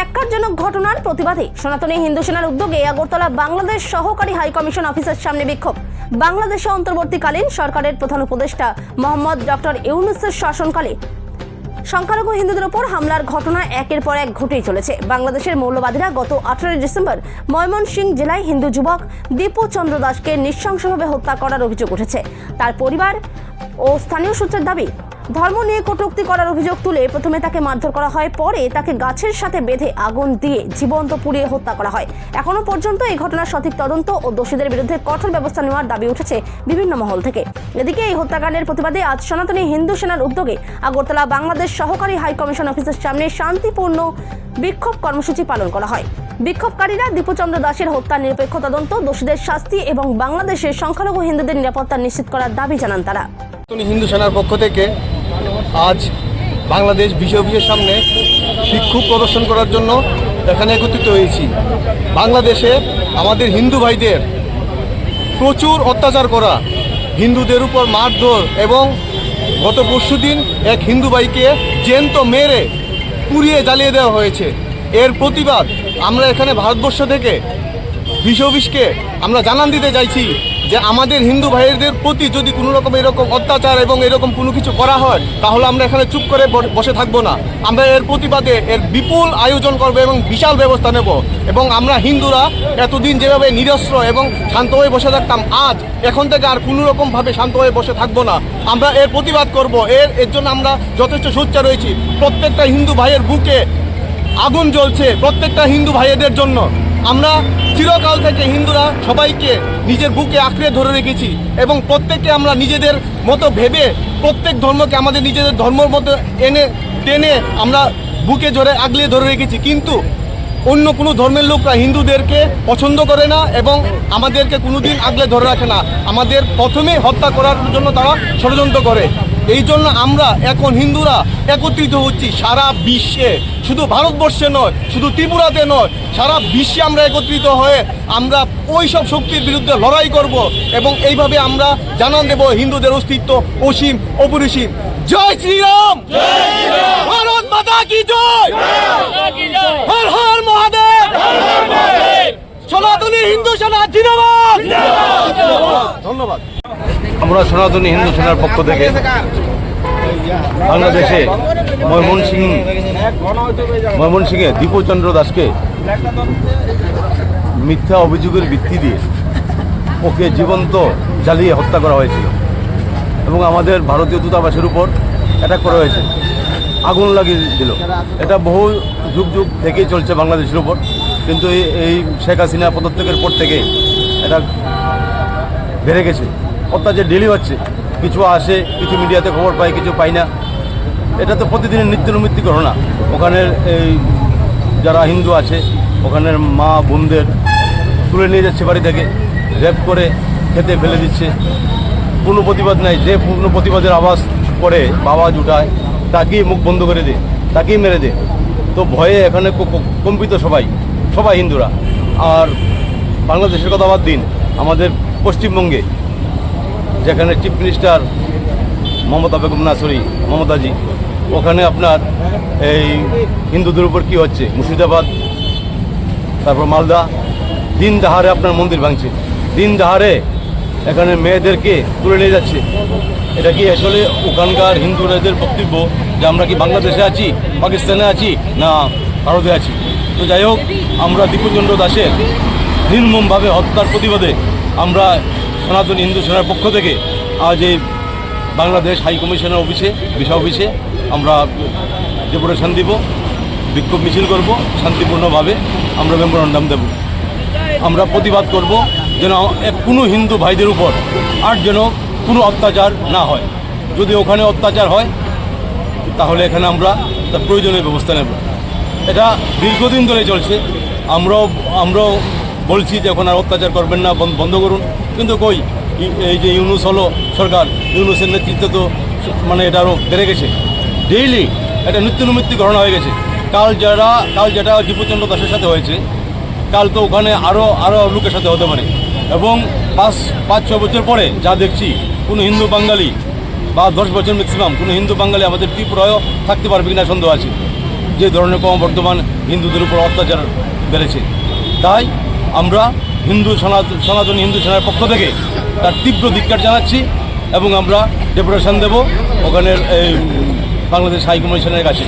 ন্যাক্কারজনক ঘটনার প্রতিবাদে সনাতনী হিন্দু সেনার উদ্যোগে আগরতলা বাংলাদেশ সহকারী হাই কমিশন অফিসের সামনে বিক্ষোভ। বাংলাদেশে অন্তর্বর্তীকালীন সরকারের প্রধান উপদেষ্টা মোহাম্মদ ডক্টর ইউনূসের শাসনকালে সংখ্যালঘু হিন্দুদের উপর হামলার ঘটনা একের পর এক ঘটেই চলেছে। বাংলাদেশের মৌলবাদীরা গত 18 ডিসেম্বর ময়মনসিংহ জেলায় হিন্দু যুবক দীপু চন্দ্র দাসকে নৃশংসভাবে হত্যা করার অভিযোগ উঠেছে। তার পরিবার ও স্থানীয় সূত্রের দাবি, ধর্ম নিয়ে কটূক্তি করার অভিযোগ তুলে প্রথমে তাকে মারধর করা হয়, পরে তাকে গাছের সাথে বেঁধে আগুন দিয়ে জীবন্ত পুড়িয়ে হত্যা করা হয়। এখনো পর্যন্ত এই ঘটনার সঠিক তদন্ত ও দোষীদের বিরুদ্ধে কঠোর ব্যবস্থা নেওয়ার দাবি উঠেছে বিভিন্ন মহল থেকে। এদিকে এই হত্যাকাণ্ডের প্রতিবাদে আজ সনাতনী হিন্দু সেনার উদ্যোগে আগরতলা বাংলাদেশ সহকারী হাই কমিশন অফিসের সামনে শান্তিপূর্ণ বিক্ষোভ কর্মসূচি পালন করা হয়। বিক্ষোভকারীরা দীপুচন্দ্র দাসের হত্যার নিরপেক্ষ তদন্ত, দোষীদের শাস্তি এবং বাংলাদেশের সংখ্যালঘু হিন্দুদের নিরাপত্তা নিশ্চিত করার দাবি জানান তারা। হিন্দু সেনার পক্ষ থেকে আজ বাংলাদেশ বিশেষ অফিসের সামনে বিক্ষোভ প্রদর্শন করার জন্য এখানে একত্রিত হয়েছি। বাংলাদেশে আমাদের হিন্দু ভাইদের প্রচুর অত্যাচার করা, হিন্দুদের উপর মারধর এবং গত পরশুদিন এক হিন্দু ভাইকে জ্যান্ত মেরে পুড়িয়ে জ্বালিয়ে দেওয়া হয়েছে। এর প্রতিবাদ আমরা এখানে ভারতবর্ষ থেকে বিশেষ অফিসকে আমরা জানান দিতে চাইছি যে আমাদের হিন্দু ভাইদের প্রতি যদি কোনো রকম এরকম অত্যাচার এবং এরকম কোনো কিছু করা হয় তাহলে আমরা এখানে চুপ করে বসে থাকবো না। আমরা এর প্রতিবাদে এর বিপুল আয়োজন করব এবং বিশাল ব্যবস্থা নেব। এবং আমরা হিন্দুরা এতদিন যেভাবে নিরস্ত্র এবং শান্ত হয়ে বসে থাকতাম, আজ এখন থেকে আর কোনো রকমভাবে শান্ত হয়ে বসে থাকবো না। আমরা এর প্রতিবাদ করব। এর জন্য আমরা যথেষ্ট সোচ্চার রয়েছি। প্রত্যেকটা হিন্দু ভাইয়ের বুকে আগুন জ্বলছে, প্রত্যেকটা হিন্দু ভাইয়েদের জন্য। আমরা চিরকাল থেকে হিন্দুরা সবাইকে নিজের বুকে আঁকড়ে ধরে রেখেছি এবং প্রত্যেককে আমরা নিজেদের মতো ভেবে প্রত্যেক ধর্মকে আমাদের নিজেদের ধর্মের মতো টেনে আমরা বুকে আগলে ধরে রেখেছি। কিন্তু অন্য কোনো ধর্মের লোকরা হিন্দুদেরকে পছন্দ করে না এবং আমাদেরকে কোনোদিন আগলে ধরে রাখে না। আমাদের প্রথমে হত্যা করার জন্য তারা ষড়যন্ত্র করে। এই জন্য আমরা এখন হিন্দুরা একত্রিত হচ্ছি সারা বিশ্বে, শুধু ভারতবর্ষে নয়, শুধু ত্রিপুরাতে নয়, সারা বিশ্বে আমরা একত্রিত হয়ে আমরা ওই সব শক্তির বিরুদ্ধে লড়াই করব এবং এইভাবে আমরা জানান দেব হিন্দুদের অস্তিত্ব অসীম অপরিসীম। জয় শ্রীরাম, ভারত মাতা কি জয়, হর হর মহাদেব, সনাতনী হিন্দু সেনা জিন্দাবাদ। ধন্যবাদ। আমরা সনাতনী হিন্দু সেনার পক্ষ থেকে বাংলাদেশে ময়মনসিংহে দীপুচন্দ্র দাসকে মিথ্যা অভিযোগের ভিত্তি দিয়ে ওকে জীবন্ত জ্বালিয়ে হত্যা করা হয়েছিল এবং আমাদের ভারতীয় দূতাবাসের উপর অ্যাটাক করা হয়েছে, আগুন লাগিয়ে দিল। এটা বহু যুগ যুগ থেকেই চলছে বাংলাদেশের উপর, কিন্তু এই শেখ হাসিনা পদত্যাগের পর থেকে এটা বেড়ে গেছে। অত্যাচার ডেলি হচ্ছে, কিছু আসে, কিছু মিডিয়াতে খবর পাই, কিছু পাই না। এটা তো প্রতিদিনের নিত্য নৈমিত্তিক ঘটনা। ওখানের এই যারা হিন্দু আছে ওখানের মা বোনদের তুলে নিয়ে যাচ্ছে বাড়ি থেকে, রেপ করে খেতে ফেলে দিচ্ছে। কোনো প্রতিবাদ নাই। যে পূর্ণ প্রতিবাদের আওয়াজ করে বাবা জুটায় তাকেই মুখ বন্ধ করে দেয়, তাকেই মেরে দেয়। তো ভয়ে এখানে কম্পিত সবাই হিন্দুরা। আর বাংলাদেশের কথা বাদ দিন, আমাদের পশ্চিমবঙ্গে যেখানে চিফ মিনিস্টার মমতা বেগম নাসরি মমতাজি, ওখানে আপনার এই হিন্দুদের উপর কী হচ্ছে, মুর্শিদাবাদ, তারপর মালদা, দিন দাহারে আপনার মন্দির ভাঙছে, দিন দাহারে এখানে মেয়েদেরকে তুলে নিয়ে যাচ্ছে। এটা কি আসলে ওখানকার হিন্দুদের বক্তব্য যে আমরা কি বাংলাদেশে আছি, পাকিস্তানে আছি, না ভারতে আছি? তো যাই হোক, আমরা দীপুচন্দ্র দাসের নির্মমভাবে হত্যার প্রতিবাদে আমরা সনাতনী হিন্দু সেনার পক্ষ থেকে আজ এই বাংলাদেশ হাই কমিশনের অফিসে বিশেষ অফিসে আমরা ডেপুটেশন দিব, বিক্ষোভ মিছিল করব, শান্তিপূর্ণভাবে আমরা মেমোরান্ডাম দেব। আমরা প্রতিবাদ করব যেন কোনো হিন্দু ভাইদের উপর আর যেন কোনো অত্যাচার না হয়। যদি ওখানে অত্যাচার হয় তাহলে এখানে আমরা তার প্রয়োজনীয় ব্যবস্থা নেব। এটা দীর্ঘদিন ধরে চলছে। আমরাও বলছি যে এখন আর অত্যাচার করবেন না, বন্ধ করুন। কিন্তু কই, এই যে ইউনূস হলো সরকার, ইউনূসের নেতৃত্বে তো মানে এটা আরও বেড়ে গেছে। ডেইলি এটা নিত্য নৈমিত্তিক ঘটনা হয়ে গেছে। কাল যেটা দীপুচন্দ্র দাসের সাথে হয়েছে, কাল তো ওখানে আরও লোকের সাথে হতে পারে। এবং 5-6 বছর পরে যা দেখছি, কোনো হিন্দু বাঙালি বা 10 বছর ম্যাক্সিমাম কোনো হিন্দু বাঙালি আমাদের ত্রিপুরায়ও থাকতে পারবে কিনা সন্দেহ আছে। যে ধরনের ক্রমবর্ধমান হিন্দুদের উপর অত্যাচার বেড়েছে। তাই আমরা সনাতনী হিন্দু সেনার পক্ষ থেকে তার তীব্র ধিক্কার জানাচ্ছি এবং আমরা ডেপুটেশন দেব ওখানের বাংলাদেশ হাই কমিশনের কাছে।